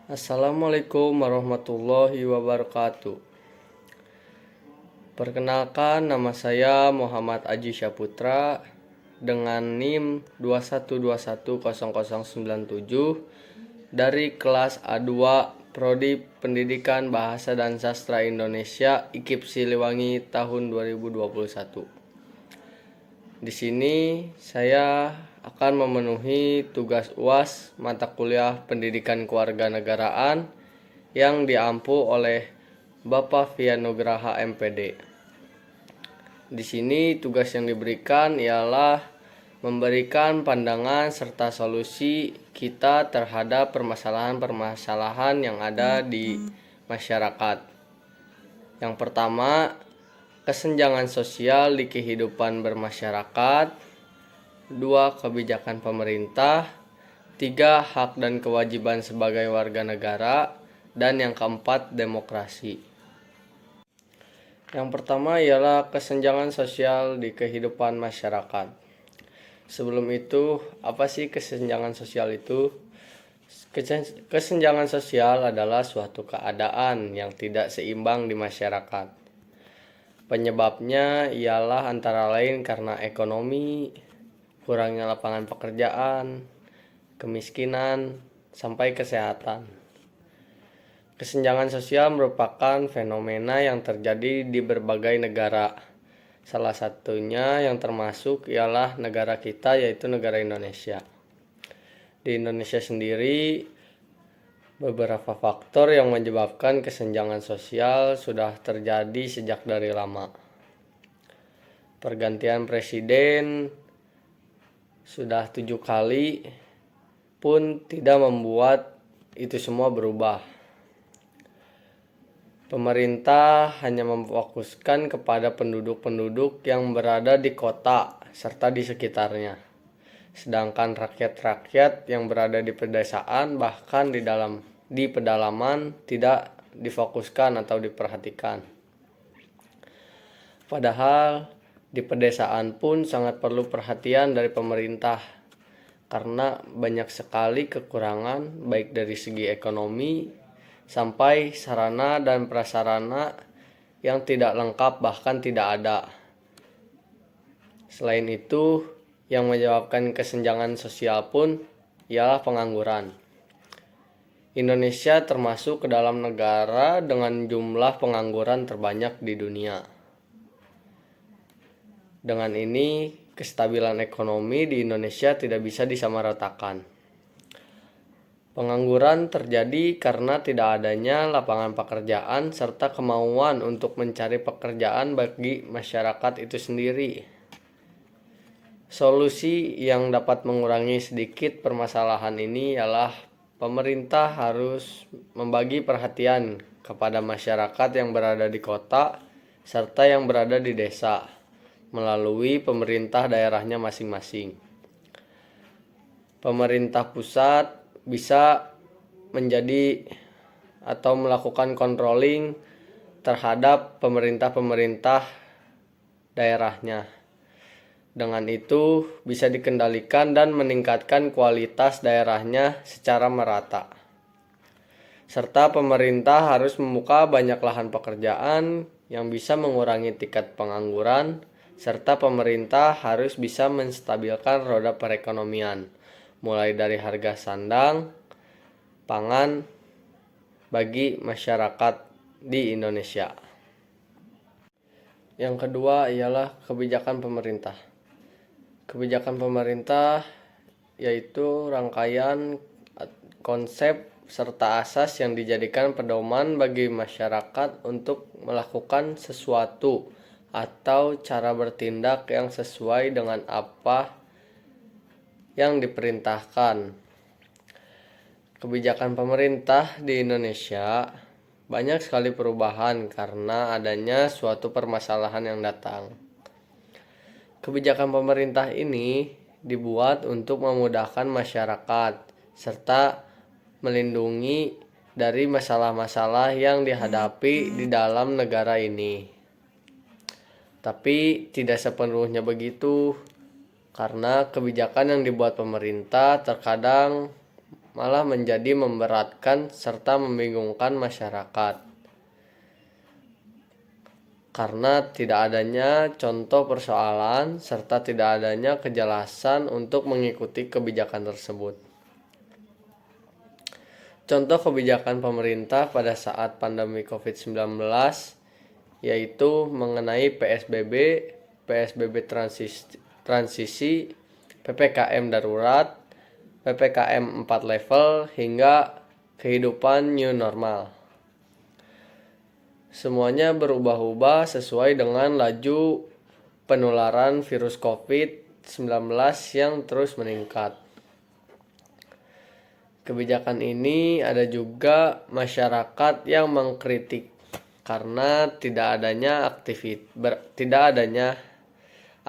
Assalamualaikum warahmatullahi wabarakatuh. Perkenalkan, nama saya Muhammad Aji Syaputra dengan NIM 2121097 dari kelas A2 Prodi Pendidikan Bahasa dan Sastra Indonesia IKIP Siliwangi tahun 2021. Di sini saya akan memenuhi tugas UAS mata kuliah Pendidikan Kewarganegaraan yang diampu oleh Bapak Vianugraha MPD. Di sini tugas yang diberikan ialah memberikan pandangan serta solusi kita terhadap permasalahan-permasalahan yang ada di masyarakat. Yang pertama, kesenjangan sosial di kehidupan bermasyarakat. 2. Kebijakan pemerintah. 3. Hak dan kewajiban sebagai warga negara. Dan yang keempat, demokrasi. Yang pertama ialah kesenjangan sosial di kehidupan masyarakat. Sebelum itu, apa sih kesenjangan sosial itu? Kesenjangan sosial adalah suatu keadaan yang tidak seimbang di masyarakat. Penyebabnya ialah antara lain karena ekonomi, kurangnya lapangan pekerjaan, kemiskinan, sampai kesehatan. Kesenjangan sosial merupakan fenomena yang terjadi di berbagai negara. Salah satunya yang termasuk ialah negara kita, yaitu negara Indonesia. Di Indonesia sendiri, beberapa faktor yang menyebabkan kesenjangan sosial sudah terjadi sejak dari lama. Pergantian presiden sudah 7 kali pun tidak membuat itu semua berubah. Pemerintah hanya memfokuskan kepada penduduk-penduduk yang berada di kota serta di sekitarnya. Sedangkan rakyat-rakyat yang berada di pedesaan bahkan di pedalaman tidak difokuskan atau diperhatikan. Padahal di pedesaan pun sangat perlu perhatian dari pemerintah karena banyak sekali kekurangan baik dari segi ekonomi sampai sarana dan prasarana yang tidak lengkap bahkan tidak ada. Selain itu, yang menyebabkan kesenjangan sosial pun ialah pengangguran. Indonesia termasuk ke dalam negara dengan jumlah pengangguran terbanyak di dunia. Dengan ini, kestabilan ekonomi di Indonesia tidak bisa disamaratakan. Pengangguran terjadi karena tidak adanya lapangan pekerjaan serta kemauan untuk mencari pekerjaan bagi masyarakat itu sendiri. Solusi yang dapat mengurangi sedikit permasalahan ini ialah pemerintah harus membagi perhatian kepada masyarakat yang berada di kota serta yang berada di desa melalui pemerintah daerahnya masing-masing. Pemerintah pusat bisa menjadi atau melakukan controlling terhadap pemerintah-pemerintah daerahnya. Dengan itu bisa dikendalikan dan meningkatkan kualitas daerahnya secara merata. Serta pemerintah harus membuka banyak lahan pekerjaan yang bisa mengurangi tingkat pengangguran, serta pemerintah harus bisa menstabilkan roda perekonomian, mulai dari harga sandang, pangan bagi masyarakat di Indonesia. Yang kedua ialah kebijakan pemerintah. Kebijakan pemerintah yaitu rangkaian konsep serta asas yang dijadikan pedoman bagi masyarakat untuk melakukan sesuatu atau cara bertindak yang sesuai dengan apa yang diperintahkan. Kebijakan pemerintah di Indonesia banyak sekali perubahan karena adanya suatu permasalahan yang datang. Kebijakan pemerintah ini dibuat untuk memudahkan masyarakat serta melindungi dari masalah-masalah yang dihadapi di dalam negara ini. Tapi tidak sepenuhnya begitu, karena kebijakan yang dibuat pemerintah terkadang malah menjadi memberatkan serta membingungkan masyarakat. Karena tidak adanya contoh persoalan serta tidak adanya kejelasan untuk mengikuti kebijakan tersebut. Contoh kebijakan pemerintah pada saat pandemi COVID-19 yaitu mengenai PSBB, PSBB transisi, PPKM darurat, PPKM 4 level hingga kehidupan new normal. Semuanya berubah-ubah sesuai dengan laju penularan virus COVID-19 yang terus meningkat. Kebijakan ini ada juga masyarakat yang mengkritik karena tidak adanya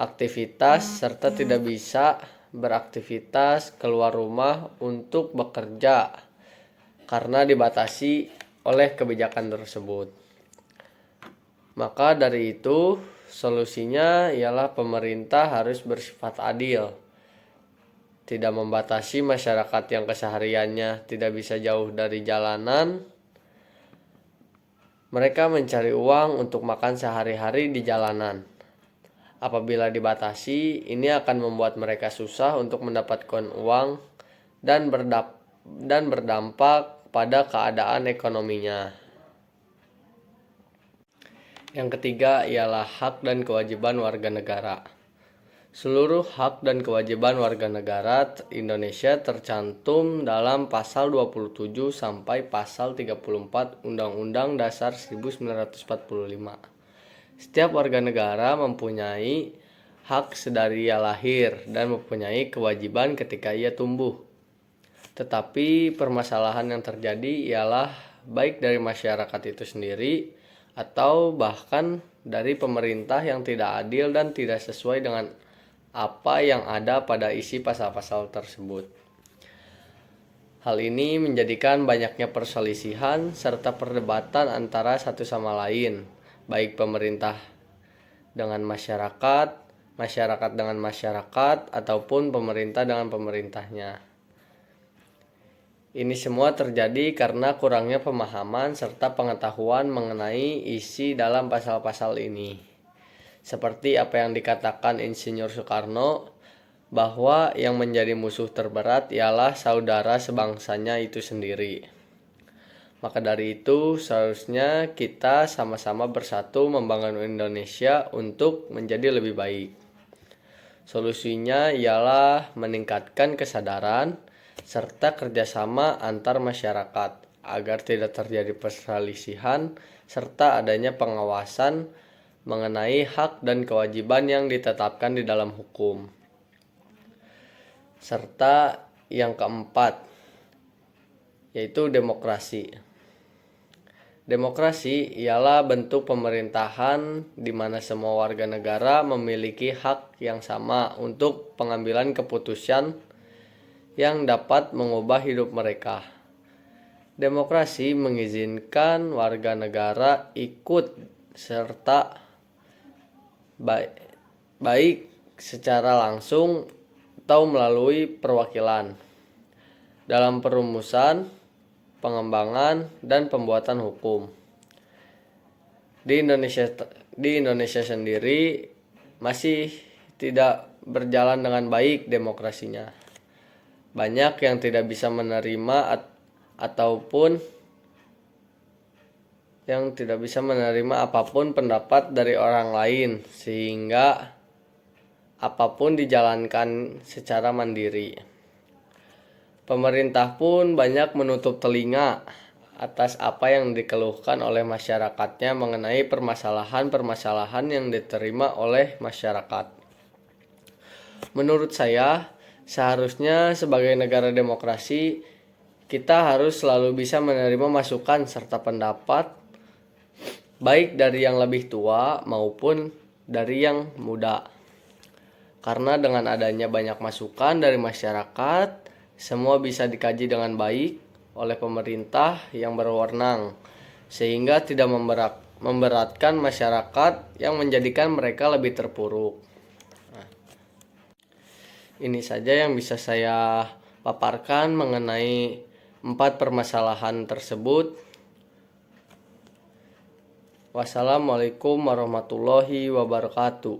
aktivitas serta tidak bisa beraktivitas keluar rumah untuk bekerja karena dibatasi oleh kebijakan tersebut. Maka dari itu, solusinya ialah pemerintah harus bersifat adil, tidak membatasi masyarakat yang kesehariannya tidak bisa jauh dari jalanan. Mereka mencari uang untuk makan sehari-hari di jalanan. Apabila dibatasi, ini akan membuat mereka susah untuk mendapatkan uang dan berdampak pada keadaan ekonominya. Yang ketiga ialah hak dan kewajiban warga negara. Seluruh hak dan kewajiban warga negara Indonesia tercantum dalam pasal 27 sampai pasal 34 Undang-Undang Dasar 1945. Setiap warga negara mempunyai hak sedari ia lahir dan mempunyai kewajiban ketika ia tumbuh. Tetapi permasalahan yang terjadi ialah baik dari masyarakat itu sendiri atau bahkan dari pemerintah yang tidak adil dan tidak sesuai dengan apa yang ada pada isi pasal-pasal tersebut. Hal ini menjadikan banyaknya perselisihan serta perdebatan antara satu sama lain, baik pemerintah dengan masyarakat, masyarakat dengan masyarakat, ataupun pemerintah dengan pemerintahnya. Ini semua terjadi karena kurangnya pemahaman serta pengetahuan mengenai isi dalam pasal-pasal ini. Seperti apa yang dikatakan Insinyur Soekarno, bahwa yang menjadi musuh terberat ialah saudara sebangsanya itu sendiri. Maka dari itu, seharusnya kita sama-sama bersatu membangun Indonesia untuk menjadi lebih baik. Solusinya ialah meningkatkan kesadaran serta kerjasama antar masyarakat agar tidak terjadi perselisihan serta adanya pengawasan mengenai hak dan kewajiban yang ditetapkan di dalam hukum. Serta yang keempat, yaitu demokrasi. Demokrasi ialah bentuk pemerintahan di mana semua warga negara memiliki hak yang sama untuk pengambilan keputusan yang dapat mengubah hidup mereka. Demokrasi mengizinkan warga negara ikut serta baik secara langsung atau melalui perwakilan dalam perumusan, pengembangan, dan pembuatan hukum. Di Indonesia sendiri masih tidak berjalan dengan baik demokrasinya. Banyak yang tidak bisa menerima ataupun yang tidak bisa menerima apapun pendapat dari orang lain, sehingga apapun dijalankan secara mandiri. Pemerintah pun banyak menutup telinga atas apa yang dikeluhkan oleh masyarakatnya mengenai permasalahan-permasalahan yang diterima oleh masyarakat. Menurut saya, seharusnya sebagai negara demokrasi, kita harus selalu bisa menerima masukan serta pendapat, baik dari yang lebih tua maupun dari yang muda. Karena dengan adanya banyak masukan dari masyarakat, semua bisa dikaji dengan baik oleh pemerintah yang berwenang, sehingga tidak memberatkan masyarakat yang menjadikan mereka lebih terpuruk. Ini saja yang bisa saya paparkan mengenai 4 permasalahan tersebut. Wassalamualaikum warahmatullahi wabarakatuh.